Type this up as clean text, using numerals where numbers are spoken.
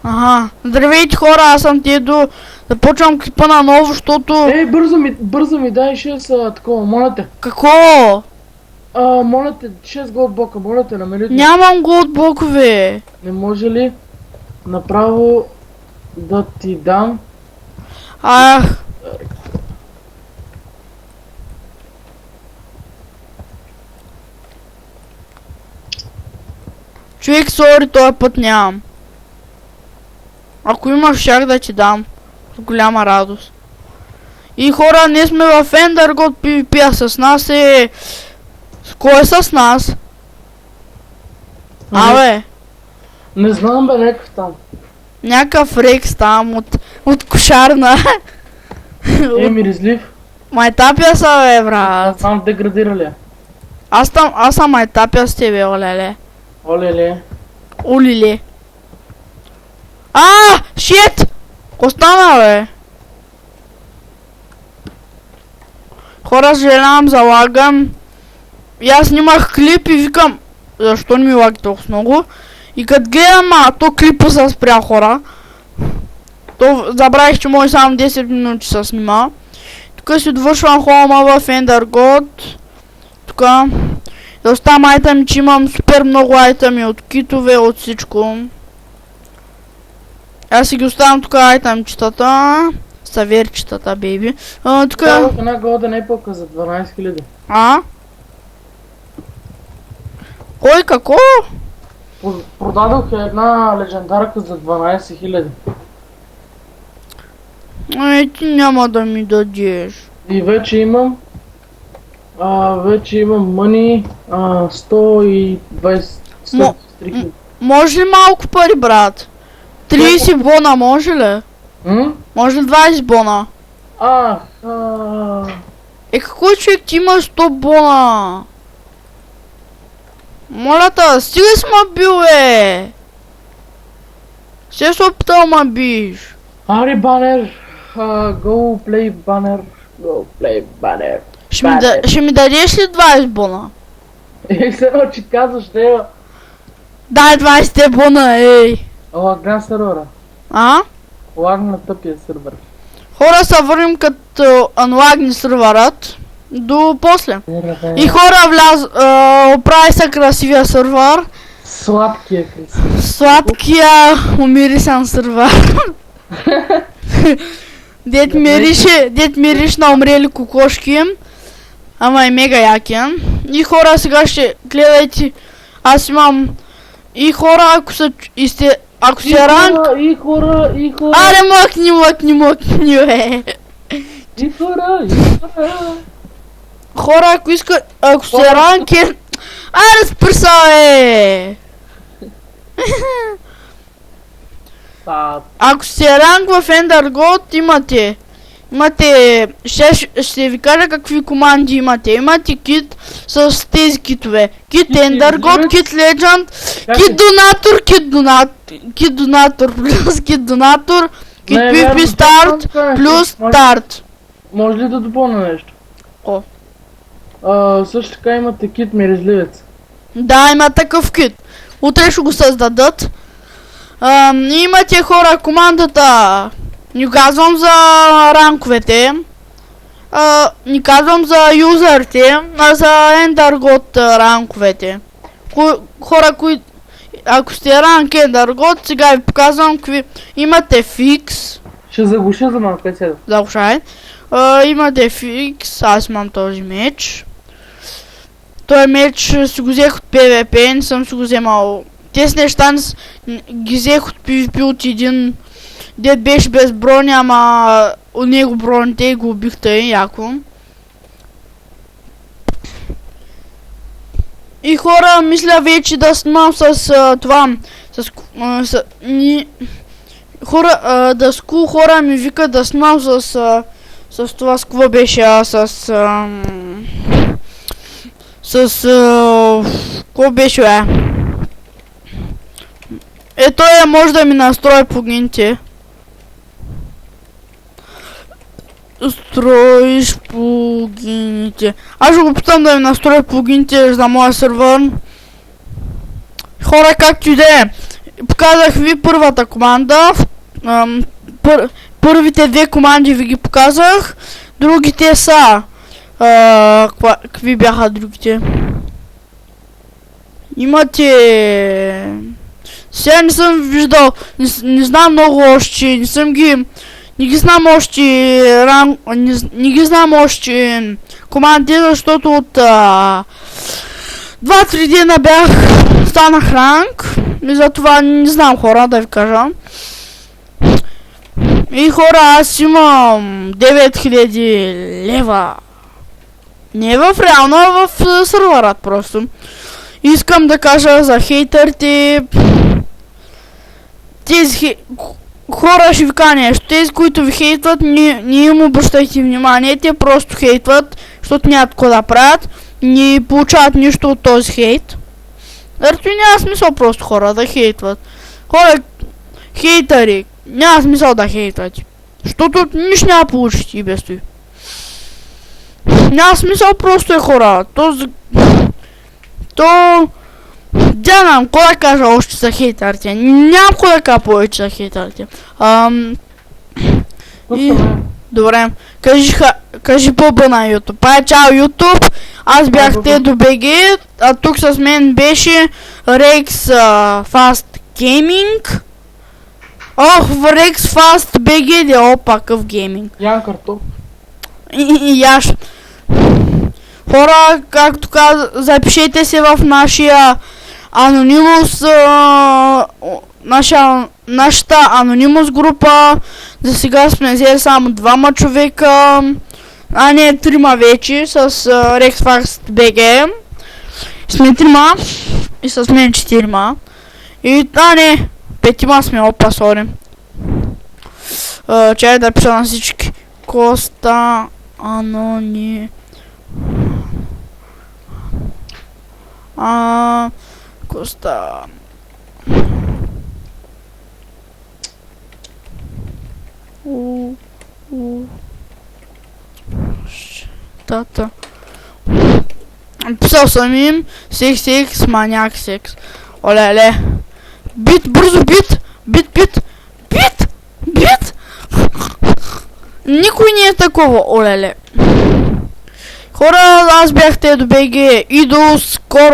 Ага. Здравейте хора, аз съм Тедо. Започвам клипа на ново, защото... Ей, бързо ми дай 6 такова, моля те. Какво? Моля те, 6 голдблока, моля те, намерите. Нямам голдблокове. Не може ли направо да ти дам? Ах. Човек, сори, този път нямам. Ако имаш, щях да ти дам. С голяма радост. И хора, ние сме в Ендъргот PvP, а с нас е... С кой е с нас? Абе, Не знам бе, някакъв там. някакъв рекс там от кошарна. Миризлив. Майтапя са, бе, брат. Там деградира ли? Аз съм майтапя с тебе, олеле. Оле-ле. Улиле. Шит! Ко стана, бе? Хора, съжалявам, залагам. И аз снимах клип и викам, защо не ми лаги толкова много? И като гледам, то клипа се спря, хора. То забравих, че може само 10 минути се снима. Тук си довършвам холма в Ендъргот. Тука. Да оставам айтъм, че имам супер много айтъми от китове, от всичко. Аз си ги оставям тук айтъмчетата. Саверчетата, бейби. Тука... Това в една голден епока за 12 000. Кой, какво? Продадох една легендарка за 12 000. Ти няма да ми дадеш. И вече имам мъни 123 000. Може ли малко пари, брат? 30 бона, може ли? Може ли 20 бона? Какво човек, ти имаш 100 бона? Моля те, стига си ма бил, бе! Ще се опитал ма биш. Ари банер, go play банер, go play банер. Ще ми дадеш ли 20 бона? Се едно, че казваш, нея. Дай 20 бона, ей! Лагна сервера. Лагна тъпия сервер. Хора, се върнем като анлагни сервърът. До после. И хора, оправи се красивия сервер. Сладкия красив. Сладкия умирисан сервер. Дет мириш на умрели кокошки. Ама е мега якен. И хора, сега ще гледайте. Аз имам... И хора, ако сте ранг... И хора. Аре, мъкни, бе. И хора. Хора, ако сте ранг е... Аре, спърса, бе. Ако сте ранг в Ендъргот, имате... Ще ви кажа какви команди имате. Имате кит с тези китове. Кит Ендъргот, кит Legend, кит донатор плюс кит донатор, кит PvP старт плюс старт. Може ли да допълня нещо? Също така имате кит миризливец. Да, има такъв кит. Утре ще го създадат. Имате хора командата. Не казвам за ранковете. Не казвам за юзерите, а за Ендъргот ранковете. Хора, ако сте ранк Ендъргот, сега ви показвам какви... Имате фикс. Ще заглуша за малко, къде седа. Заглушай. Имате фикс, аз имам този меч. Този меч си го взех от PvP, не съм си го вземал. Тези неща ги взех от PvP от един... Дед беше без броня, ама от него броните и го убих тъй, яко. И хора, мисля вече да снимам с това, хора, хора ми викат да снимам с това, с какво беше, какво беше, бе? Ето може да ми настрои плагините. Строиш плагините. Аз ще го питам да ми настроя плагините за моя сервер. Хора, както и да е. показах ви първата команда. Първите две команди ви ги показах. Другите са... какви бяха другите? Имате... Сега не съм виждал, не знам много още, не ги знам още не ги знам още командите, защото от 2-3 дена станах ранг и затова не знам хора, да ви кажа. И хора, аз имам 9000 лева. Не в реално, а в сървърът просто. Искам да кажа за хейтерите. Тези хора ще ви кажа нещо. Тези, които ви хейтват, не им обръщайте внимание. Те просто хейтват, защото нямат какво да правят. Не получават нищо от този хейт. Ето няма смисъл просто хора да хейтват. Хора, хейтери, няма смисъл да хейтват. Защото нищо няма получите и без това. Няма смисъл просто е хора. Дянам, какво да кажа още за хейтерите? Нямам какво да кажа повече за хейтерите. Добре, кажи пъба на YouTube. Чао YouTube, аз бях TedoBG, а тук с мен беше Rex Fast Gaming. Rex Fast BG, опа, къв гейминг. Ян Картоф. И яш. Хора, както каза, запишете се в нашия анонимус, нашата анонимус група. За сега сме взели само 2 човека, а не 3 вече с Rex Fast BG. Сме 3 и с мен 4. И не, 5 сме, опа, сори. Чай да пиша на всички. Коста Анони... Коста... Тата... Писал съм им секс, маняк секс. Оле-ле. Бит, бързо, бит! Бит! Никой не е такова, оле-ле. Хора, аз бях TedoBG и до скоро.